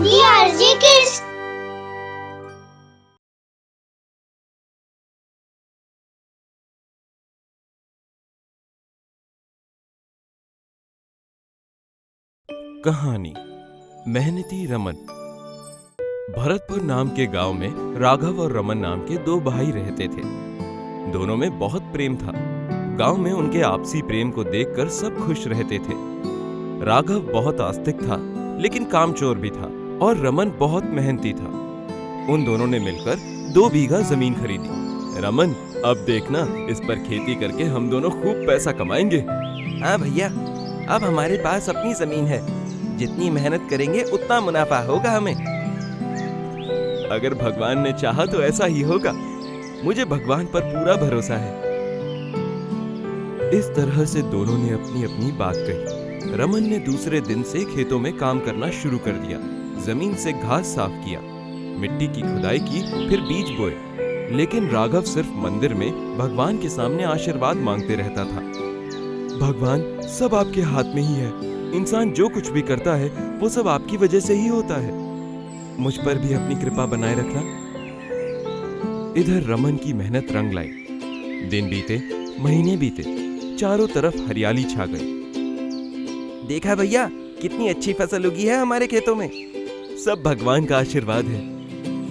DRG Kids। कहानी मेहनती रमन। भरतपुर नाम के गांव में राघव और रमन नाम के दो भाई रहते थे। दोनों में बहुत प्रेम था। गांव में उनके आपसी प्रेम को देखकर सब खुश रहते थे। राघव बहुत आस्तिक था, लेकिन कामचोर भी था, और रमन बहुत मेहनती था। उन दोनों ने मिलकर 2 बीघा जमीन खरीदी। रमन, अब देखना, इस पर खेती करके हम दोनों खूब पैसा कमाएंगे। हाँ भैया, अब हमारे पास अपनी जमीन है। जितनी मेहनत करेंगे उतना मुनाफा होगा हमें। अगर भगवान ने चाहा तो ऐसा ही होगा। मुझे भगवान पर पूरा भरोसा है। इस तरह से दोनों ने अपनी अपनी बात कही। रमन ने दूसरे दिन से खेतों में काम करना शुरू कर दिया। जमीन से घास साफ किया, मिट्टी की खुदाई की, फिर बीज बोए। लेकिन राघव सिर्फ मंदिर में भगवान के सामने आशीर्वाद मांगते रहता था। भगवान, सब आपके हाथ में ही है। इंसान जो कुछ भी करता है वो सब आपकी वजह से ही होता है। मुझ पर भी अपनी कृपा बनाए रखना। इधर रमन की मेहनत रंग लाई। दिन बीते, महीने बीते, चारों तरफ हरियाली छा गई। देखा भैया, कितनी अच्छी फसल उगी है हमारे खेतों में। सब भगवान का आशीर्वाद है।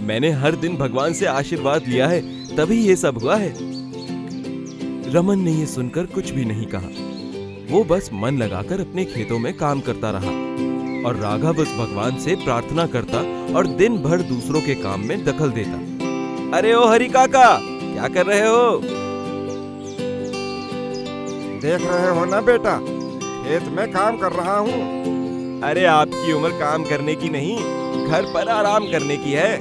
मैंने हर दिन भगवान से आशीर्वाद लिया है, तभी ये सब हुआ है। रमन ने ये सुनकर कुछ भी नहीं कहा। वो बस मन लगाकर अपने खेतों में काम करता रहा, और राघव उस भगवान से प्रार्थना करता और दिन भर दूसरों के काम में दखल देता। अरे ओ हरि काका, क्या कर रहे हो? देख रहे हो ना बेटा, खेत में काम कर रहा हूँ। अरे आपकी उम्र काम करने की नहीं, घर पर आराम करने की है।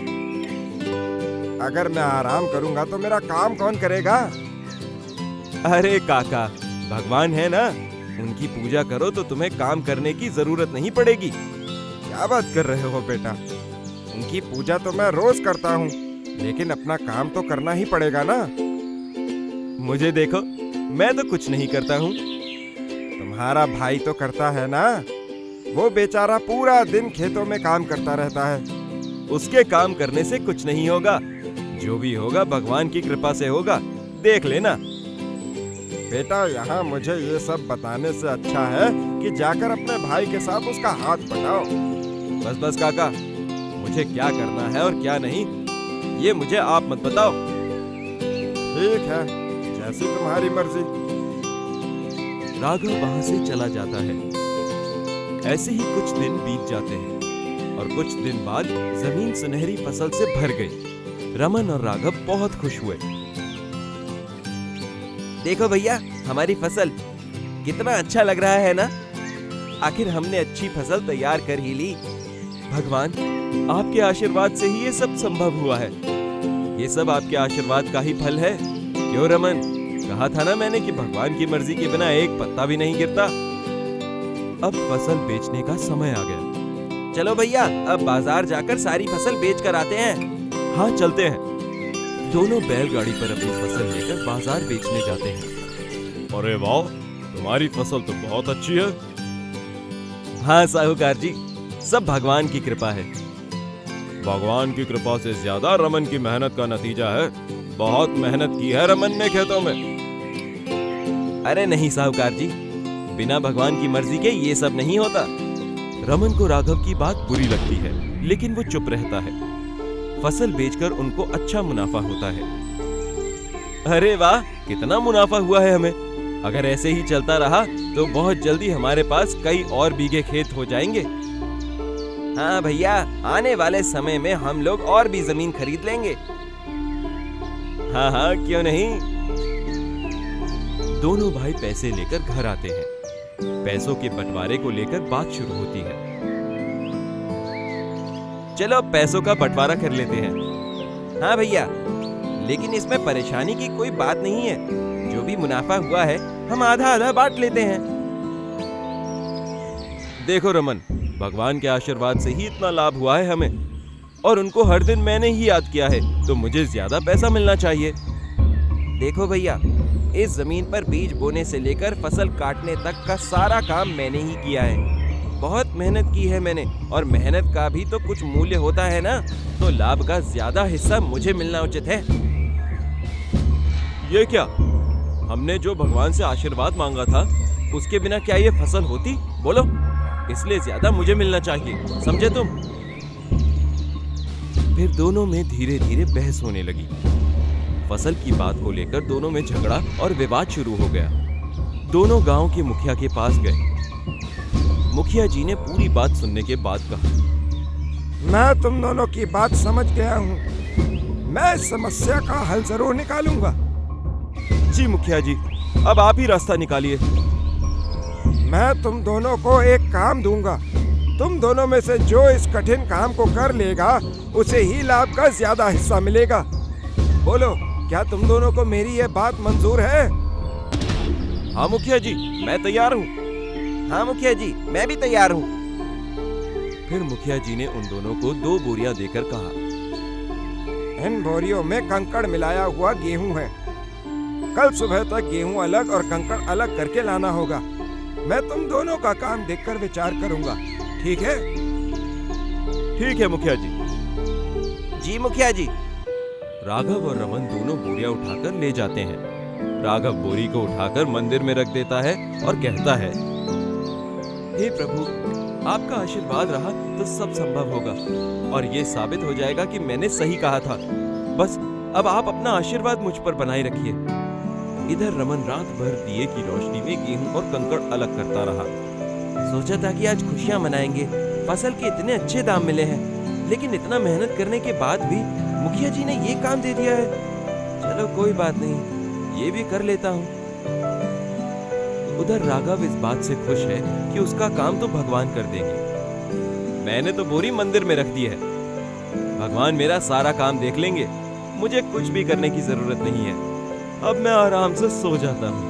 अगर मैं आराम करूंगा तो मेरा काम कौन करेगा? अरे काका, भगवान है ना, उनकी पूजा करो तो तुम्हें काम करने की जरूरत नहीं पड़ेगी। क्या बात कर रहे हो बेटा? उनकी पूजा तो मैं रोज करता हूँ, लेकिन अपना काम तो करना ही पड़ेगा ना। मुझे देखो, मैं तो कुछ नहीं करता हूँ। तुम्हारा भाई तो करता है ना। वो बेचारा पूरा दिन खेतों में काम करता रहता है। उसके काम करने से कुछ नहीं होगा। जो भी होगा भगवान की कृपा से होगा, देख लेना। बेटा, यहाँ मुझे ये सब बताने से अच्छा है कि जाकर अपने भाई के साथ उसका हाथ बटाओ। बस बस काका, मुझे क्या करना है और क्या नहीं, ये मुझे आप मत बताओ। ठीक है, जैसी तुम्हारी मर्जी। राघव वहां से चला जाता है। ऐसे ही कुछ दिन बीत जाते हैं, और कुछ दिन बाद जमीन सुनहरी फसल से भर गई। रमन और राघव बहुत खुश हुए। देखो भैया, हमारी फसल, कितना अच्छा लग रहा है ना। आखिर हमने अच्छी फसल तैयार कर ही ली। भगवान, आपके आशीर्वाद से ही ये सब संभव हुआ है। ये सब आपके आशीर्वाद का ही फल है। क्यों रमन, कहा था ना मैंने कि भगवान की मर्जी के बिना एक पत्ता भी नहीं गिरता। अब फसल बेचने का समय आ गया। चलो भैया, अब बाजार जाकर सारी फसल बेच कर आते हैं। हाँ, चलते हैं। दोनों बैलगाड़ी पर अपनी फसल लेकर बाजार बेचने जाते हैं। अरे वाह, तुम्हारी फसल तो बहुत अच्छी है। हाँ साहूकार जी, सब भगवान की कृपा है। भगवान की कृपा से ज्यादा रमन की मेहनत का नतीजा है। बहुत मेहनत की है रमन ने खेतों में। अरे नहीं साहूकार जी, बिना भगवान की मर्जी के ये सब नहीं होता। रमन को राघव की बात बुरी लगती है, लेकिन वो चुप रहता है। फसल बेचकर उनको अच्छा मुनाफा होता है। अरे वाह, कितना मुनाफा हुआ है हमें। अगर ऐसे ही चलता रहा तो बहुत जल्दी हमारे पास कई और बीघे खेत हो जाएंगे। हाँ भैया, आने वाले समय में हम लोग और भी जमीन खरीद लेंगे। हाँ हाँ, क्यों नहीं। दोनों भाई पैसे लेकर घर आते हैं। पैसों के बंटवारे को लेकर बात शुरू होती है। चलो पैसों का बंटवारा कर लेते हैं। हाँ भैया, लेकिन इसमें परेशानी की कोई बात नहीं है। जो भी मुनाफा हुआ है हम आधा आधा बांट लेते हैं। देखो रमन, भगवान के आशीर्वाद से ही इतना लाभ हुआ है हमें, और उनको हर दिन मैंने ही याद किया है, तो मुझे ज्यादा पैसा मिलना चाहिए। देखो भैया, इस जमीन पर बीज बोने से लेकर फसल काटने तक का सारा काम मैंने ही किया है। बहुत मेहनत की है मैंने, और मेहनत का भी तो कुछ मूल्य होता है ना, तो लाभ का ज्यादा हिस्सा मुझे मिलना उचित है। ये क्या? हमने जो भगवान से आशीर्वाद मांगा था, उसके बिना क्या ये फसल होती? बोलो। इसलिए ज्यादा मुझे मिलना चाहिए, समझे तुम? फिर दोनों में धीरे धीरे बहस होने लगी। फसल की बात को लेकर दोनों में झगड़ा और विवाद शुरू हो गया। दोनों गांव के मुखिया के पास गए। मुखिया जी ने पूरी बात सुनने के बाद कहा, मैं तुम दोनों की बात समझ गया हूँ। मैं इस समस्या का हल जरूर निकालूंगा। जी मुखिया जी, अब आप ही रास्ता निकालिए। मैं तुम दोनों को एक काम दूंगा। तुम दोनों में से जो इस कठिन काम को कर लेगा, उसे ही लाभ का ज्यादा हिस्सा मिलेगा। बोलो, क्या तुम दोनों को मेरी ये बात मंजूर है? हाँ मुखिया जी, मैं तैयार हूँ। हाँ मुखिया जी, मैं भी तैयार हूँ। फिर मुखिया जी ने उन दोनों को 2 बोरियां देकर कहा, इन बोरियों में कंकड़ मिलाया हुआ गेहूं है। कल सुबह तक गेहूं अलग और कंकड़ अलग करके लाना होगा। मैं तुम दोनों का काम देखकर विचार करूंगा, ठीक है? ठीक है मुखिया जी। जी मुखिया जी। राघव और रमन दोनों बोरियां उठाकर ले जाते हैं। राघव बोरी को उठाकर मंदिर में रख देता है और कहता है, हे प्रभु, आपका आशीर्वाद रहा तो सब संभव होगा, और ये साबित हो जाएगा कि मैंने सही कहा था। बस अब आप अपना आशीर्वाद मुझ पर बनाए रखिए। इधर रमन रात भर दिए की रोशनी में गेहूं और कंकड़ अलग करता रहा। सोचा था कि आज खुशियां मनाएंगे, फसल के इतने अच्छे दाम मिले हैं, लेकिन इतना मेहनत करने के बाद भी मुखिया जी ने ये काम दे दिया है। चलो कोई बात नहीं, ये भी कर लेता हूँ। उधर राघव इस बात से खुश है कि उसका काम तो भगवान कर देंगे। मैंने तो बोरी मंदिर में रख दी है, भगवान मेरा सारा काम देख लेंगे, मुझे कुछ भी करने की जरूरत नहीं है। अब मैं आराम से सो जाता हूँ।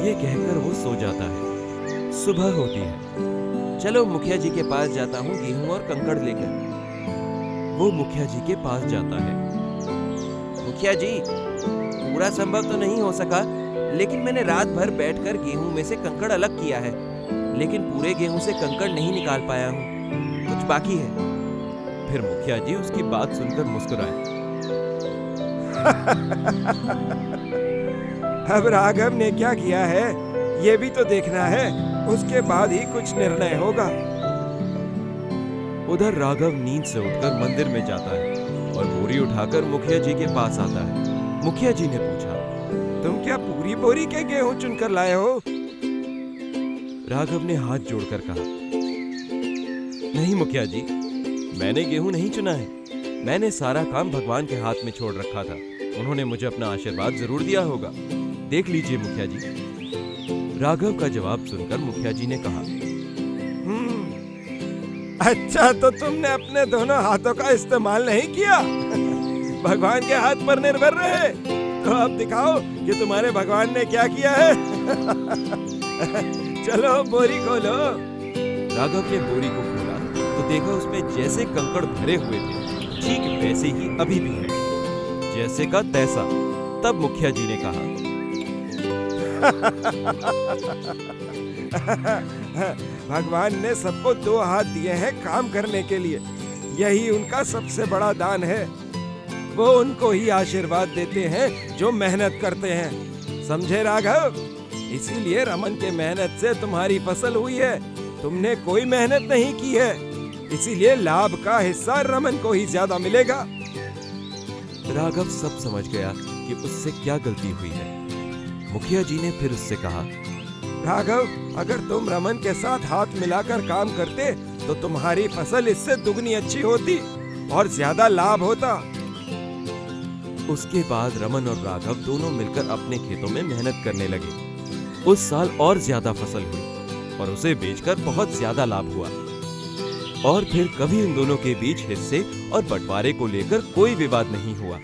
ये कहकर वो सो जाता है। सुबह होती है। चलो मुखिया जी के पास जाता हूँ गेहूं और कंकड़ लेकर। वो मुखिया जी के पास जाता है। मुखिया जी, पूरा संभव तो नहीं हो सका, लेकिन मैंने रात भर बैठकर गेहूं में से कंकड़ अलग किया है, लेकिन पूरे गेहूं से कंकड़ नहीं निकाल पाया हूँ, कुछ बाकी है। फिर मुखिया जी उसकी बात सुनकर मुस्कुराए। अब राघव ने क्या किया है, ये भी तो देखना है, उसके बाद ही कुछ निर्णय होगा। उधर राघव नींद से उठकर मंदिर में जाता है और बोरी उठाकर मुखिया जी के पास आता है। मुखिया जी ने पूछा, तुम क्या पूरी बोरी के गेहूं चुनकर लाए हो? राघव ने हाथ जोड़कर कहा, नहीं मुखिया जी, मैंने गेहूं नहीं चुना है, मैंने सारा काम भगवान के हाथ में छोड़ रखा था, उन्होंने मुझे अपना आशीर्वाद जरूर दिया होगा, देख लीजिए मुखिया जी। राघव का जवाब सुनकर मुखिया जी ने कहा, अच्छा, तो तुमने अपने दोनों हाथों का इस्तेमाल नहीं किया, भगवान के हाथ पर निर्भर रहे। तो अब दिखाओ कि तुम्हारे भगवान ने क्या किया है। चलो बोरी खोलो। राघव ने बोरी को खोला तो देखा उसमें जैसे कंकड़ भरे हुए थे, ठीक वैसे ही अभी भी है, जैसे का तैसा। तब मुखिया जी ने कहा, भगवान ने सबको 2 हाथ दिए हैं काम करने के लिए, यही उनका सबसे बड़ा दान है। वो उनको ही आशीर्वाद देते हैं जो मेहनत करते हैं, समझे राघव? इसीलिए रमन के मेहनत से तुम्हारी फसल हुई है, तुमने कोई मेहनत नहीं की है, इसीलिए लाभ का हिस्सा रमन को ही ज्यादा मिलेगा। राघव सब समझ गया कि उससे क्या गलती हुई है। मुखिया जी ने फिर उससे कहा, राघव, अगर तुम रमन के साथ हाथ मिलाकर काम करते तो तुम्हारी फसल इससे दुगनी अच्छी होती और ज्यादा लाभ होता। उसके बाद रमन और राघव दोनों मिलकर अपने खेतों में मेहनत करने लगे। उस साल और ज्यादा फसल हुई और उसे बेचकर बहुत ज्यादा लाभ हुआ। और फिर कभी इन दोनों के बीच हिस्से और बंटवारे को लेकर कोई विवाद नहीं हुआ।